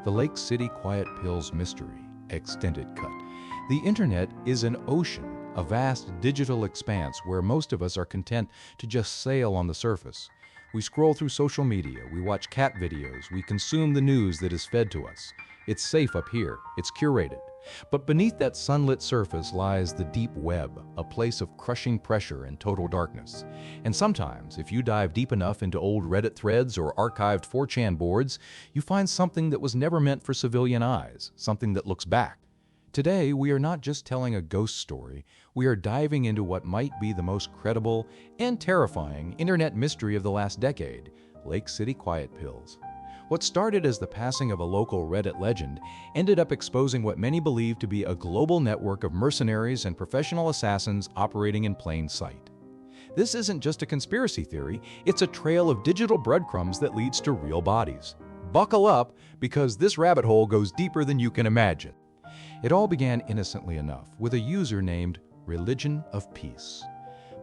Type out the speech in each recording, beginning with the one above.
The Lake City Quiet Pills Mystery, Extended Cut. The internet is an ocean, a vast digital expanse where most of us are content to just sail on the surface. We scroll through social media, we watch cat videos, we consume the news that is fed to us. It's safe up here, it's curated. But beneath that sunlit surface lies the deep web, a place of crushing pressure and total darkness. And sometimes, if you dive deep enough into old Reddit threads or archived 4chan boards, you find something that was never meant for civilian eyes, something that looks back. Today, we are not just telling a ghost story, we are diving into what might be the most credible and terrifying internet mystery of the last decade, Lake City Quiet Pills. What started as the passing of a local Reddit legend ended up exposing what many believe to be a global network of mercenaries and professional assassins operating in plain sight. This isn't just a conspiracy theory, it's a trail of digital breadcrumbs that leads to real bodies. Buckle up, because this rabbit hole goes deeper than you can imagine. It all began innocently enough with a user named Religion of Peace.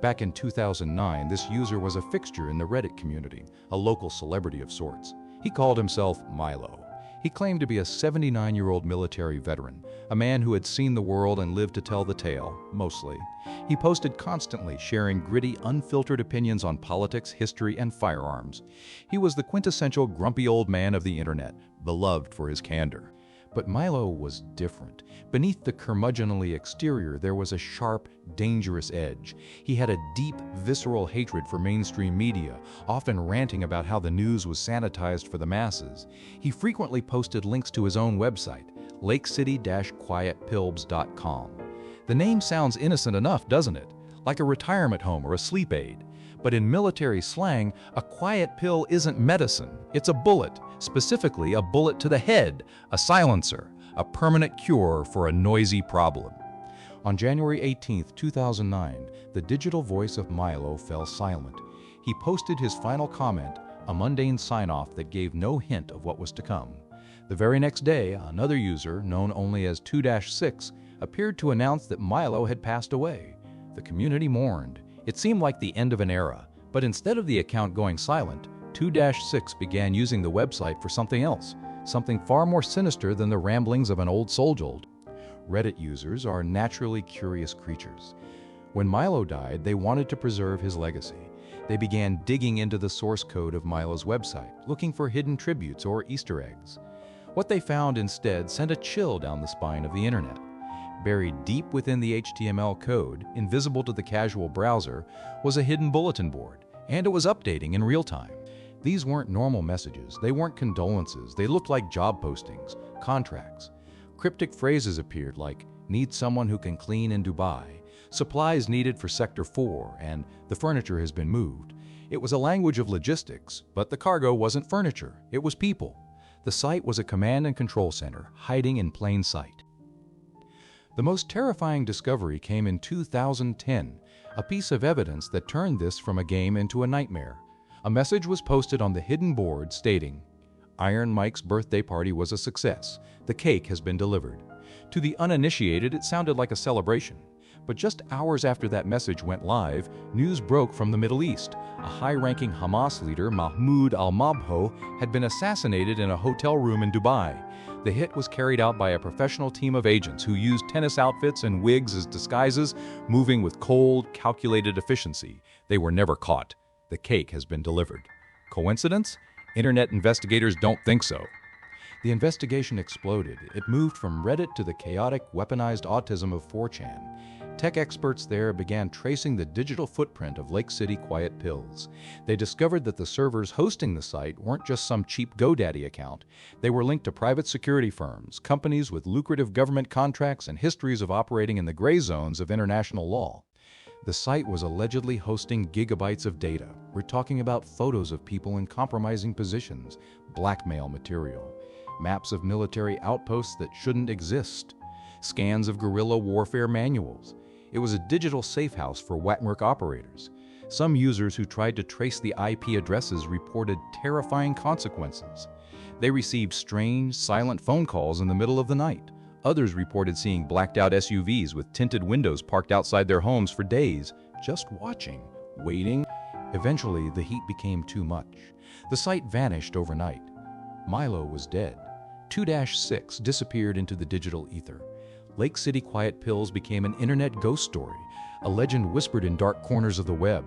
Back in 2009, this user was a fixture in the Reddit community, a local celebrity of sorts. He called himself Milo. He claimed to be a 79-year-old military veteran, a man who had seen the world and lived to tell the tale, mostly. He posted constantly, sharing gritty, unfiltered opinions on politics, history, and firearms. He was the quintessential grumpy old man of the internet, beloved for his candor. But Milo was different. Beneath the curmudgeonly exterior, there was a sharp, dangerous edge. He had a deep, visceral hatred for mainstream media, often ranting about how the news was sanitized for the masses. He frequently posted links to his own website, lakecity-quietpills.com. The name sounds innocent enough, doesn't it? Like a retirement home or a sleep aid. But in military slang, a quiet pill isn't medicine. It's a bullet, specifically a bullet to the head, a silencer, a permanent cure for a noisy problem. On January 18, 2009, the digital voice of Milo fell silent. He posted his final comment, a mundane sign-off that gave no hint of what was to come. The very next day, another user, known only as 2-6, appeared to announce that Milo had passed away. The community mourned. It seemed like the end of an era, but instead of the account going silent, 2-6 began using the website for something else, something far more sinister than the ramblings of an old soldier. Reddit users are naturally curious creatures. When Milo died, they wanted to preserve his legacy. They began digging into the source code of Milo's website, looking for hidden tributes or Easter eggs. What they found instead sent a chill down the spine of the internet. Buried deep within the HTML code, invisible to the casual browser, was a hidden bulletin board, and it was updating in real time. These weren't normal messages, they weren't condolences, they looked like job postings, contracts. Cryptic phrases appeared like, "Need someone who can clean in Dubai," "Supplies needed for Sector 4," and "The furniture has been moved." It was a language of logistics, but the cargo wasn't furniture, it was people. The site was a command and control center, hiding in plain sight. The most terrifying discovery came in 2010, a piece of evidence that turned this from a game into a nightmare. A message was posted on the hidden board stating, "Iron Mike's birthday party was a success. The cake has been delivered." To the uninitiated, it sounded like a celebration. But just hours after that message went live, news broke from the Middle East. A high-ranking Hamas leader, Mahmoud al-Mabhouh, had been assassinated in a hotel room in Dubai. The hit was carried out by a professional team of agents who used tennis outfits and wigs as disguises, moving with cold, calculated efficiency. They were never caught. The cake has been delivered. Coincidence? Internet investigators don't think so. The investigation exploded. It moved from Reddit to the chaotic, weaponized autism of 4chan. Tech experts there began tracing the digital footprint of Lake City Quiet Pills. They discovered that the servers hosting the site weren't just some cheap GoDaddy account. They were linked to private security firms, companies with lucrative government contracts, and histories of operating in the gray zones of international law. The site was allegedly hosting gigabytes of data. We're talking about photos of people in compromising positions, blackmail material, maps of military outposts that shouldn't exist, scans of guerrilla warfare manuals. It was a digital safe house for whack-work operators. Some users who tried to trace the IP addresses reported terrifying consequences. They received strange, silent phone calls in the middle of the night. Others reported seeing blacked-out SUVs with tinted windows parked outside their homes for days, just watching, waiting. Eventually, the heat became too much. The site vanished overnight. Milo was dead. 2-6 disappeared into the digital ether. Lake City quiet pills became an internet ghost story, a legend whispered in dark corners of the web.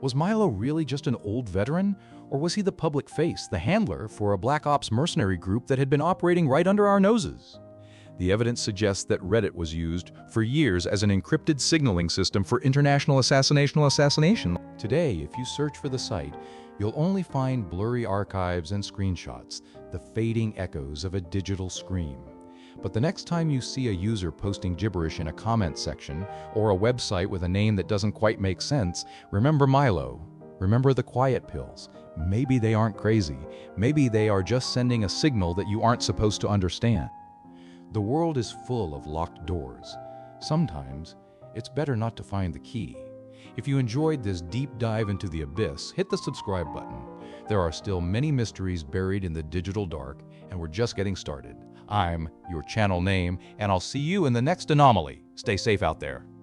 Was Milo really just an old veteran, or was he the public face, the handler for a black ops mercenary group that had been operating right under our noses? The evidence suggests that Reddit was used for years as an encrypted signaling system for international assassination. Today, if you search for the site, you'll only find blurry archives and screenshots, the fading echoes of a digital scream. But the next time you see a user posting gibberish in a comment section or a website with a name that doesn't quite make sense, remember Milo. Remember the quiet pills. Maybe they aren't crazy. Maybe they are just sending a signal that you aren't supposed to understand. The world is full of locked doors. Sometimes, it's better not to find the key. If you enjoyed this deep dive into the abyss, hit the subscribe button. There are still many mysteries buried in the digital dark, and we're just getting started. I'm your channel name, and I'll see you in the next anomaly. Stay safe out there.